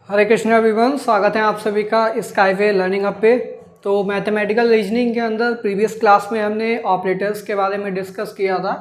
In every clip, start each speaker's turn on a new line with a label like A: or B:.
A: हरे Krishna everyone, स्वागत है आप सभी का स्काईवे लर्निंग हब पे। तो मैथमेटिकल रीजनिंग के अंदर प्रीवियस क्लास में हमने ऑपरेटर्स के बारे में डिस्कस किया था,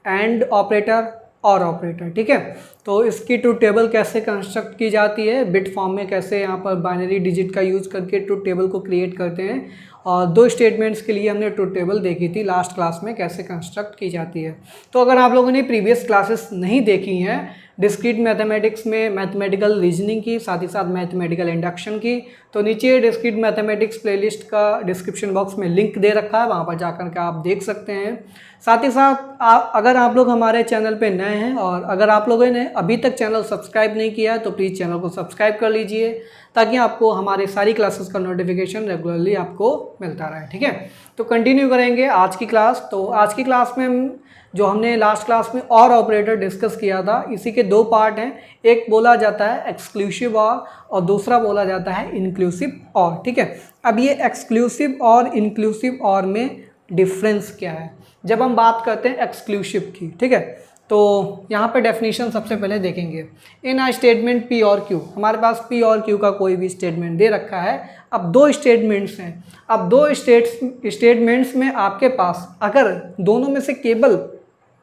A: एंड ऑपरेटर और ऑपरेटर। ठीक है, तो इसकी ट्रुथ टेबल कैसे कंस्ट्रक्ट की जाती है, बिट फॉर्म में कैसे यहाँ पर बाइनरी डिजिट का यूज करके ट्रुथ टेबल को क्रिएट करते हैं, और दो स्टेटमेंट्स के लिए हमने ट्रुथ टेबल देखी थी लास्ट क्लास में कैसे कंस्ट्रक्ट की जाती है। तो अगर आप लोगों ने प्रीवियस क्लासेस नहीं देखी हैं डिस्क्रीट मैथमेटिक्स में मैथमेटिकल रीजनिंग की, साथ ही साथ मैथमेटिकल इंडक्शन की, तो नीचे डिस्क्रीट मैथमेटिक्स प्लेलिस्ट का डिस्क्रिप्शन बॉक्स में लिंक दे रखा है, वहाँ पर जाकर के आप देख सकते हैं। साथ ही साथ अगर आप लोग हमारे चैनल पे नए हैं और अगर आप लोगों ने अभी तक चैनल सब्सक्राइब नहीं किया है तो प्लीज़ चैनल को सब्सक्राइब कर लीजिए, ताकि आपको हमारे सारी क्लासेस का नोटिफिकेशन रेगुलरली आपको मिलता रहे। ठीक है, तो कंटिन्यू करेंगे आज की क्लास। तो आज की क्लास में जो हमने लास्ट क्लास में और ऑपरेटर डिस्कस किया था, इसी के दो पार्ट हैं। एक बोला जाता है एक्सक्लूसिव और दूसरा बोला जाता है इंक्लूसिव और। ठीक है, अब ये एक्सक्लूसिव और इंक्लूसिव और में डिफरेंस क्या है जब हम बात करते हैं एक्सक्लूसिव की। ठीक है, तो यहाँ पे डेफिनेशन सबसे पहले देखेंगे। इन आ स्टेटमेंट पी और क्यू, हमारे पास पी और क्यू का कोई भी स्टेटमेंट दे रखा है। अब दो स्टेटमेंट्स हैं, अब दो स्टेटमेंट्स में आपके पास अगर दोनों में से केवल,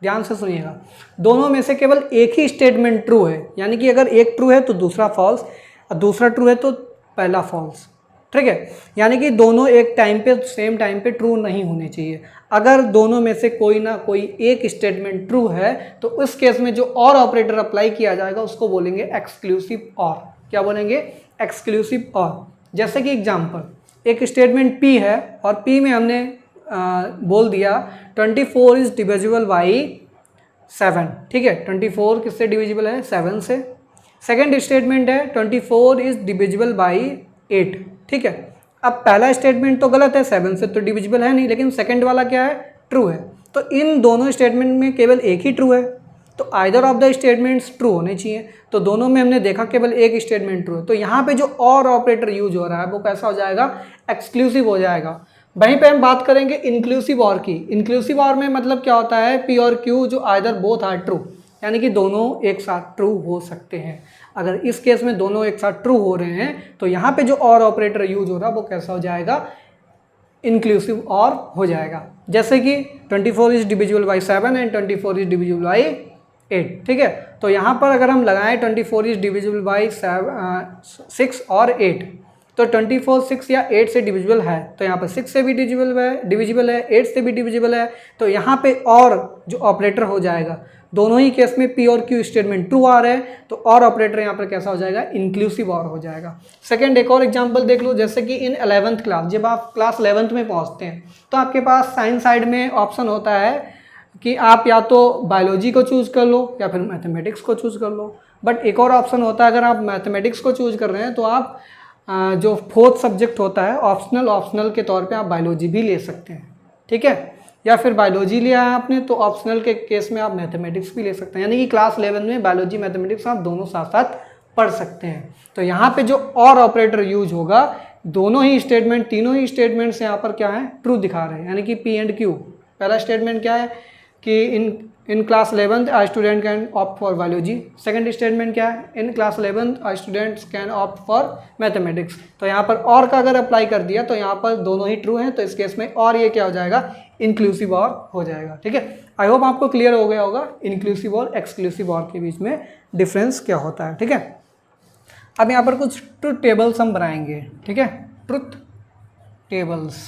A: ध्यान से सुनिएगा, दोनों में से केवल एक ही स्टेटमेंट ट्रू है, यानी कि अगर एक ट्रू है तो दूसरा फॉल्स, और दूसरा ट्रू है तो पहला फॉल्स। ठीक है, यानी कि दोनों एक टाइम पे सेम टाइम पे ट्रू नहीं होने चाहिए। अगर दोनों में से कोई ना कोई एक स्टेटमेंट ट्रू है तो उस केस में जो और ऑपरेटर अप्लाई किया जाएगा उसको बोलेंगे एक्सक्लूसिव और। क्या बोलेंगे? एक्सक्लूसिव और। जैसे कि एग्जांपल, एक स्टेटमेंट P है और P में हमने बोल दिया 24 इज डिविजिबल बाई 7। ठीक है, 24 किससे डिविजिबल है? 7 से। सेकेंड स्टेटमेंट है 24 इज डिविजिबल बाई 8। ठीक है, अब पहला स्टेटमेंट तो गलत है, 7 से तो डिविजिबल है नहीं, लेकिन सेकेंड वाला क्या है? ट्रू है। तो इन दोनों स्टेटमेंट में केवल एक ही ट्रू है, तो either of the statements true होने चाहिए। तो दोनों में हमने देखा केवल एक स्टेटमेंट ट्रू है, तो यहाँ पे जो और ऑपरेटर यूज हो रहा है वो कैसा हो जाएगा? एक्सक्लूसिव हो जाएगा। वहीं पे हम बात करेंगे इंक्लूसिव और की। इंक्लूसिव और में मतलब क्या होता है? पी और क्यू जो आइदर बोथ आर ट्रू, यानी कि दोनों एक साथ ट्रू हो सकते हैं। अगर इस केस में दोनों एक साथ ट्रू हो रहे हैं तो यहाँ पे जो और ऑपरेटर यूज हो रहा है वो कैसा हो जाएगा? इंक्लूसिव और हो जाएगा। जैसे कि 24 is divisible by 7 and 24 is divisible by 8। ठीक है, तो यहाँ पर अगर हम लगाएं 24 इज डिविजिबल बाई 6 और 8, तो 24 6 या 8 से डिविजिबल है, तो यहाँ पर 6 से भी डिविजिबल है 8 से भी डिविजिबल है, तो यहाँ पे और जो ऑपरेटर हो जाएगा, दोनों ही केस में पी और क्यू स्टेटमेंट ट्रू आ रहे हैं, तो और ऑपरेटर यहाँ पर कैसा हो जाएगा? इंक्लूसिव और हो जाएगा। सेकंड, एक और एग्जांपल देख लो। जैसे कि इन 11th क्लास, जब आप क्लास 11th में पहुँचते हैं तो आपके पास साइंस साइड में ऑप्शन होता है कि आप या तो बायोलॉजी को चूज़ कर लो या फिर मैथमेटिक्स को चूज़ कर लो। बट एक और ऑप्शन होता है, अगर आप मैथमेटिक्स को चूज़ कर रहे हैं तो आप जो फोर्थ सब्जेक्ट होता है ऑप्शनल के तौर पे आप बायोलॉजी भी ले सकते हैं। ठीक है, या फिर बायोलॉजी लिया है आपने तो ऑप्शनल के केस में आप मैथमेटिक्स भी ले सकते हैं, यानी कि क्लास 11 में बायोलॉजी मैथमेटिक्स आप दोनों साथ साथ पढ़ सकते हैं। तो यहाँ पे जो और ऑपरेटर यूज होगा, दोनों ही स्टेटमेंट, तीनों ही स्टेटमेंट्स यहाँ पर क्या है? ट्रू दिखा रहे हैं, यानी कि पी एंड क्यू। पहला स्टेटमेंट क्या है कि in class 11th a student can opt for biology. Second statement क्या है? In class 11th a students can opt for mathematics. तो यहाँ पर और का अगर अप्लाई कर दिया तो यहाँ पर दोनों ही ट्रू हैं, तो इस केस में और ये क्या हो जाएगा? इंक्लूसिव और हो जाएगा। ठीक है, आई होप आपको क्लियर हो गया होगा इंक्लूसिव और एक्सक्लूसिव और के बीच में डिफरेंस क्या होता है। ठीक है, अब यहाँ पर कुछ ट्रुथ टेबल्स हम बनाएंगे। ठीक है, ट्रुथ टेबल्स।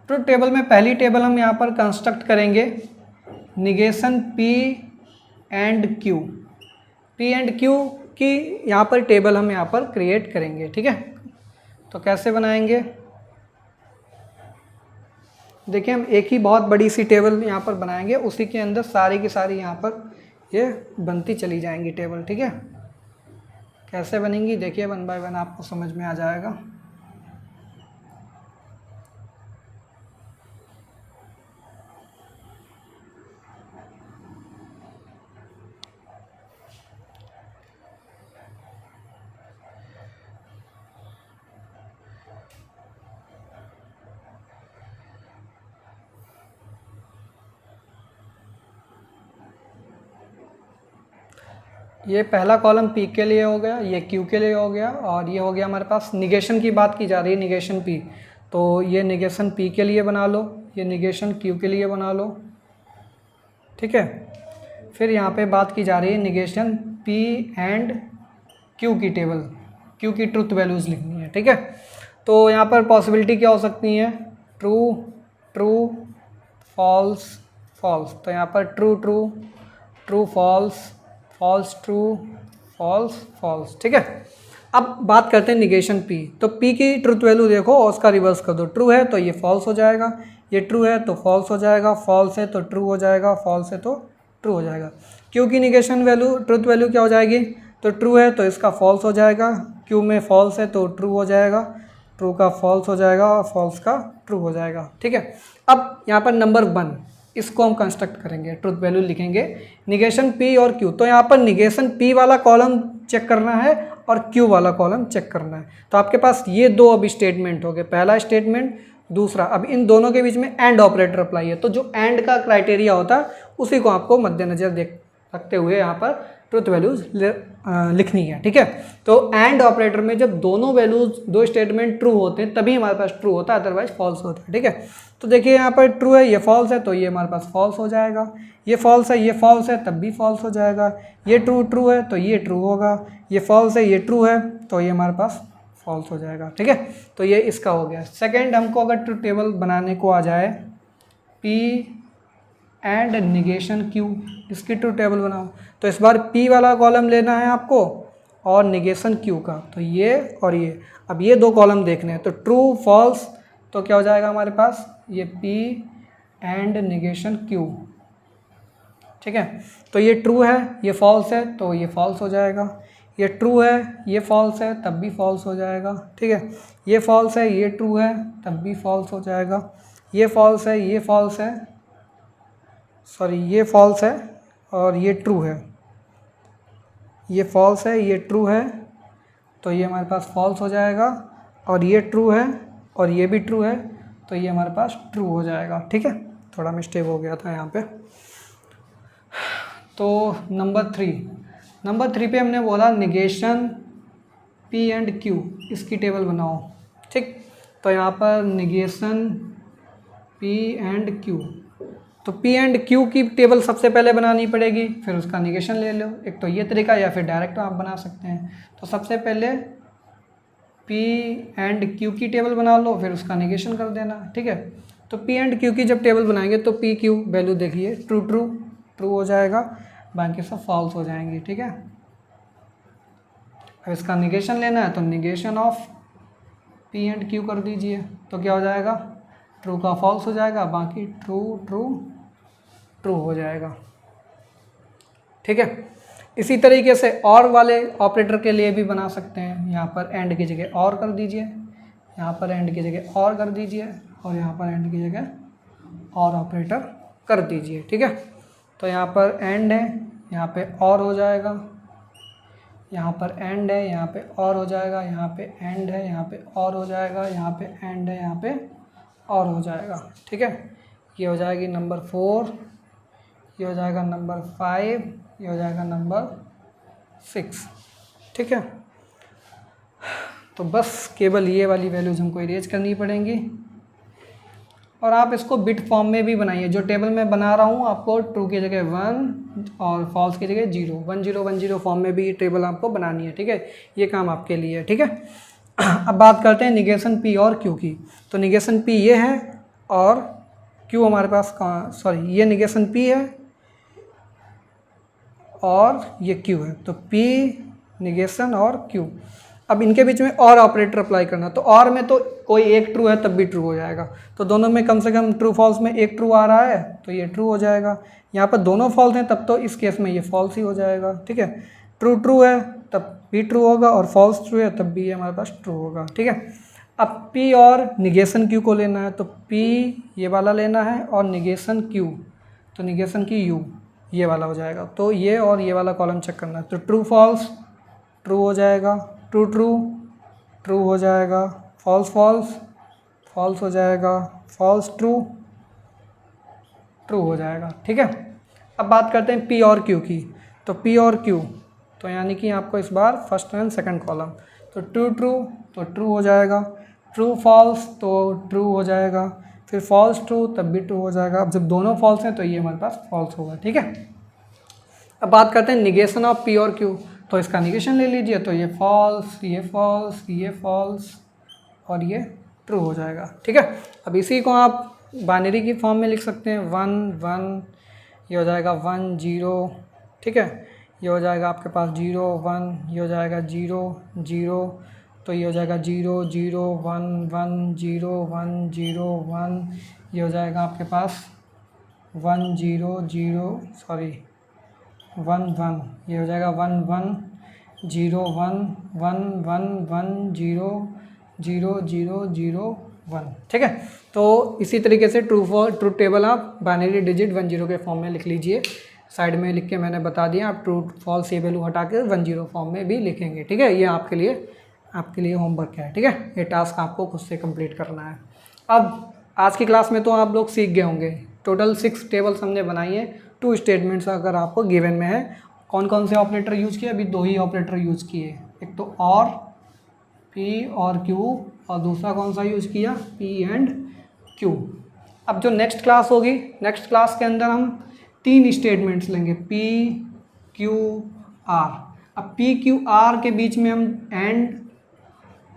A: ट्रुथ टेबल में पहली टेबल हम यहाँ पर कंस्ट्रक्ट करेंगे negation P and Q। P and Q की यहाँ पर टेबल हम यहाँ पर क्रिएट करेंगे। ठीक है, तो कैसे बनाएंगे? देखिए, हम एक ही बहुत बड़ी सी टेबल यहाँ पर बनाएंगे, उसी के अंदर सारी की सारी यहाँ पर ये बनती चली जाएंगी टेबल। ठीक है, कैसे बनेंगी देखिए, वन बाय वन आपको समझ में आ जाएगा। ये पहला कॉलम पी के लिए हो गया, ये क्यू के लिए हो गया, और ये हो गया हमारे पास निगेशन की बात की जा रही है, निगेशन पी। तो ये निगेशन पी के लिए बना लो, ये निगेशन क्यू के लिए बना लो, ठीक है। फिर यहाँ पे बात की जा रही है निगेशन पी एंड क्यू की टेबल, क्यू की ट्रुथ वैल्यूज़ लिखनी है, ठीक है। तो यहाँ पर पॉसिबिलिटी क्या हो सकती है, ट्रू ट्रू फॉल्स फॉल्स। तो यहाँ पर true true, true false, false true, false false, ठीक है। अब बात करते हैं निगेशन पी। तो पी की ट्रुथ वैल्यू देखो और उसका रिवर्स कर दो, ट्रू है तो ये फॉल्स हो जाएगा, ये ट्रू है तो फॉल्स हो जाएगा, फॉल्स है तो ट्रू हो जाएगा, फॉल्स है तो ट्रू हो जाएगा। क्यू की निगेशन वैल्यू, ट्रुथ वैल्यू क्या हो जाएगी, तो ट्रू है तो इसका फॉल्स हो जाएगा, क्यू में फॉल्स है तो ट्रू हो जाएगा, ट्रू का फॉल्स हो जाएगा और फॉल्स का ट्रू हो जाएगा, ठीक है। अब यहाँ पर नंबर 1 इसको हम कंस्ट्रक्ट करेंगे, ट्रुथ वैल्यू लिखेंगे निगेशन पी और क्यू। तो यहाँ पर निगेशन पी वाला कॉलम चेक करना है और क्यू वाला कॉलम चेक करना है। तो आपके पास ये दो अब स्टेटमेंट हो गए, पहला स्टेटमेंट, दूसरा। अब इन दोनों के बीच में एंड ऑपरेटर अप्लाई है, तो जो एंड का क्राइटेरिया होता है उसी को आपको मद्देनजर देख रखते हुए यहाँ पर ट्रुथ वैल्यूज लिखनी है, ठीक है। तो एंड ऑपरेटर में जब दोनों वैल्यूज, दो स्टेटमेंट ट्रू होते हैं तभी हमारे पास ट्रू होता है, अदरवाइज फॉल्स होता है, ठीक है। तो देखिए यहाँ पर ट्रू है, ये फॉल्स है तो ये हमारे पास फॉल्स हो जाएगा, ये फॉल्स है, ये फॉल्स है तब भी फॉल्स हो जाएगा, ये ट्रू ट्रू है तो ये ट्रू होगा, ये फॉल्स है, ये ट्रू है तो ये हमारे पास फॉल्स हो जाएगा, ठीक है। तो ये इसका हो गया। सेकेंड, हमको अगर ट्रुथ टेबल बनाने को आ जाए, पी एंड निगेशन क्यू, इसकी ट्रुथ टेबल बनाओ। तो इस बार पी वाला कॉलम लेना है आपको और निगेशन क्यू का, तो ये और ये। अब ये दो कॉलम देखने हैं, तो ट्रू फॉल्स, तो क्या हो जाएगा हमारे पास, ये पी एंड निगेशन क्यू, ठीक है। तो ये ट्रू है, ये फॉल्स है तो ये फॉल्स हो जाएगा, ये ट्रू है, ये फॉल्स है तब भी फॉल्स हो जाएगा, ठीक है। ये फॉल्स है, ये ट्रू है तब भी फॉल्स हो जाएगा, ये फॉल्स है, ये फॉल्स है, सॉरी ये फॉल्स है और ये ट्रू है, ये फॉल्स है, ये ट्रू है तो ये हमारे पास फॉल्स हो जाएगा, और ये ट्रू है और ये भी ट्रू है तो ये हमारे पास ट्रू हो जाएगा, ठीक है। थोड़ा मिस्टेक हो गया था यहाँ पे। तो नंबर 3 पे हमने बोला निगेशन पी एंड क्यू, इसकी टेबल बनाओ, ठीक। तो यहाँ पर निगेशन पी एंड क्यू, तो पी एंड क्यू की टेबल सबसे पहले बनानी पड़ेगी, फिर उसका निगेशन ले लो। एक तो ये तरीका, या फिर डायरेक्ट आप बना सकते हैं। तो सबसे पहले पी एंड क्यू की टेबल बना लो, फिर उसका निगेशन कर देना, ठीक है। तो पी एंड क्यू की जब टेबल बनाएंगे तो पी क्यू वैल्यू देखिए, ट्रू ट्रू ट्रू हो जाएगा, बाकी सब फॉल्स हो जाएंगी, ठीक है। अब इसका निगेशन लेना है तो negation of P and Q कर दीजिए, तो क्या हो जाएगा, ट्रू का फॉल्स हो जाएगा, बाकी ट्रू ट्रू ट्रू हो जाएगा, ठीक है। इसी तरीके से और वाले ऑपरेटर के लिए भी बना सकते हैं। यहाँ पर एंड की जगह और कर दीजिए, यहाँ पर एंड की जगह और कर दीजिए, और यहाँ पर एंड की जगह और ऑपरेटर कर दीजिए, ठीक है। तो यहाँ पर एंड है, यहाँ पे और हो जाएगा, यहाँ पर एंड है, यहाँ पे और हो जाएगा, यहाँ पे एंड है, यहाँ पे और हो जाएगा, यहाँ पे एंड है, यहाँ पे और हो जाएगा, ठीक है। ये हो जाएगी नंबर 4, ये हो जाएगा नंबर 5, ये हो जाएगा नंबर 6, ठीक है। तो बस केवल ये वाली वैल्यूज हमको इरेज करनी पड़ेंगी, और आप इसको बिट फॉर्म में भी बनाइए। जो टेबल मैं बना रहा हूँ आपको ट्रू की जगह 1 और फॉल्स की जगह 0, 1 0 1 0 फॉर्म में भी ये टेबल आपको बनानी है, ठीक है। ये काम आपके लिए है, ठीक है। अब बात करते हैं निगेशन पी और क्यू की। तो निगेशन पी ये है और क्यू हमारे पास सॉरी ये निगेशन पी है और ये क्यू है, तो पी निगेशन और क्यू। अब इनके बीच में और ऑपरेटर अप्लाई करना, तो और में तो कोई एक ट्रू है तब भी ट्रू हो जाएगा, तो दोनों में कम से कम ट्रू फॉल्स में एक ट्रू आ रहा है तो ये ट्रू हो जाएगा। यहाँ पर दोनों फॉल्स हैं तब तो इस केस में ये फॉल्स ही हो जाएगा, ठीक है। ट्रू ट्रू है तब भी ट्रू होगा, और फॉल्स ट्रू है तब भी ये हमारे पास ट्रू होगा, ठीक है। अब पी और निगेशन क्यू को लेना है, तो पी ये वाला लेना है और निगेशन क्यू, तो निगेशन की यू ये वाला हो जाएगा। तो ये और ये वाला कॉलम चेक करना है, तो ट्रू फॉल्स ट्रू हो जाएगा, ट्रू ट्रू ट्रू हो जाएगा, फॉल्स फॉल्स फॉल्स हो जाएगा, फॉल्स ट्रू ट्रू हो जाएगा, ठीक है। अब बात करते हैं पी और क्यू की। तो पी और क्यू, तो यानी कि आपको इस बार फर्स्ट एंड सेकंड कॉलम, तो ट्रू ट्रू तो ट्रू हो जाएगा, ट्रू फॉल्स तो ट्रू हो जाएगा, फिर फॉल्स ट्रू तब भी ट्रू हो जाएगा। अब जब दोनों फॉल्स हैं तो ये हमारे पास फॉल्स होगा, ठीक है। अब बात करते हैं निगेशन ऑफ पी और क्यू, तो इसका निगेशन ले लीजिए, तो ये फॉल्स, ये फॉल्स, ये फॉल्स और ये ट्रू हो जाएगा, ठीक है। अब इसी को आप बाइनरी की फॉर्म में लिख सकते हैं, 1 1, ये हो जाएगा 1 0, ठीक है। ये हो जाएगा आपके पास 0 1, ये हो जाएगा 0 0, तो ये हो जाएगा 0 0 1 1 0 1 0 1, ये हो जाएगा आपके पास 1 0 0 सॉरी 1 1, ये हो जाएगा 1 1 0 1 1 1 1 0 0 0 0 1, ठीक है। तो इसी तरीके से ट्रू टेबल आप बाइनरी डिजिट 1 0 के फॉर्म में लिख लीजिए, साइड में लिख के मैंने बता दिया, आप ट्रू फॉल्स ये वैल्यू हटा के 1 0 फॉर्म में भी लिखेंगे, ठीक है। ये आपके लिए होमवर्क है, ठीक है। ये टास्क आपको खुद से कंप्लीट करना है। अब आज की क्लास में तो आप लोग सीख गए होंगे, टोटल 6 टेबल्स हमने बनाई है, 2 स्टेटमेंट्स अगर आपको गिवन में है। कौन कौन से ऑपरेटर यूज़ किए? अभी 2 ही ऑपरेटर यूज़ किए, एक तो और पी और क्यू, और दूसरा कौन सा यूज़ किया? P and Q. अब जो नेक्स्ट क्लास होगी, नेक्स्ट क्लास के अंदर हम 3 स्टेटमेंट्स लेंगे, पी क्यू आर। अब पी क्यू आर के बीच में हम एंड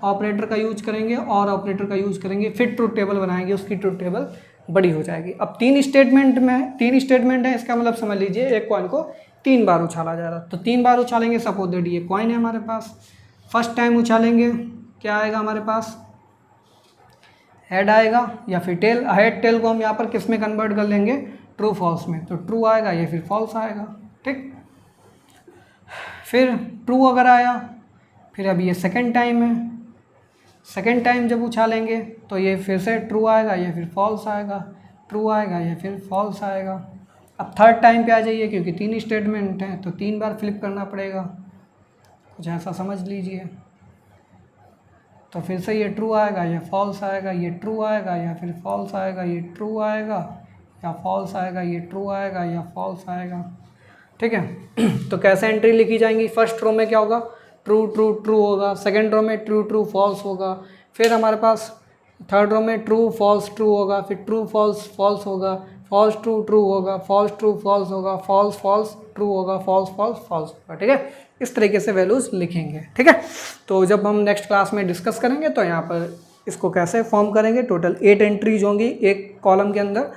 A: ऑपरेटर का यूज करेंगे और ऑपरेटर का यूज करेंगे, फिर ट्रूथ टेबल बनाएंगे, उसकी ट्रूथ टेबल बड़ी हो जाएगी। अब 3 स्टेटमेंट है, इसका मतलब समझ लीजिए एक कॉइन को 3 बार उछाला जा रहा है, तो 3 बार उछालेंगे। सपोज दैट ये कॉइन है हमारे पास, फर्स्ट टाइम उछालेंगे क्या आएगा हमारे पास? हेड आएगा या फिर टेल। हेड टेल को हम यहाँ पर किस में कन्वर्ट कर लेंगे? ट्रू फॉल्स में, तो ट्रू आएगा या फिर फॉल्स आएगा, ठीक। फिर ट्रू अगर आया, फिर अब ये सेकंड टाइम है, सेकंड टाइम जब उछालेंगे तो ये फिर से ट्रू आएगा या फिर फॉल्स आएगा, ट्रू आएगा या फिर फॉल्स आएगा। अब थर्ड टाइम पे आ जाइए, क्योंकि 3 स्टेटमेंट हैं तो 3 बार फ्लिप करना पड़ेगा, कुछ ऐसा समझ लीजिए। तो फिर से ये ट्रू आएगा या फॉल्स आएगा, ये ट्रू आएगा या फिर फॉल्स आएगा, ये ट्रू आएगा या फॉल्स आएगा, ये ट्रू आएगा या फॉल्स आएगा, ठीक है। तो कैसे एंट्री लिखी जाएंगी? फर्स्ट रो में क्या होगा? ट्रू ट्रू ट्रू होगा, सेकंड रो में ट्रू ट्रू फॉल्स होगा, फिर हमारे पास थर्ड रो में ट्रू फॉल्स ट्रू होगा, फिर ट्रू फॉल्स फॉल्स होगा, फॉल्स ट्रू ट्रू होगा, फॉल्स ट्रू फॉल्स होगा, फॉल्स फॉल्स ट्रू होगा, फॉल्स फॉल्स फॉल्स होगा, ठीक है। इस तरीके से वैल्यूज़ लिखेंगे, ठीक है। तो जब हम नेक्स्ट क्लास में डिस्कस करेंगे तो यहाँ पर इसको कैसे फॉर्म करेंगे, टोटल 8 एंट्रीज होंगी एक कॉलम के अंदर,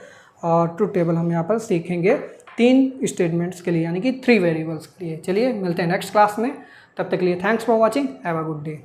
A: और ट्रूथ टेबल हम यहाँ पर सीखेंगे 3 स्टेटमेंट्स के लिए, यानी कि 3 वेरिएबल्स के लिए। चलिए मिलते हैं नेक्स्ट क्लास में, तब तक के लिए thanks for watching, have a good day.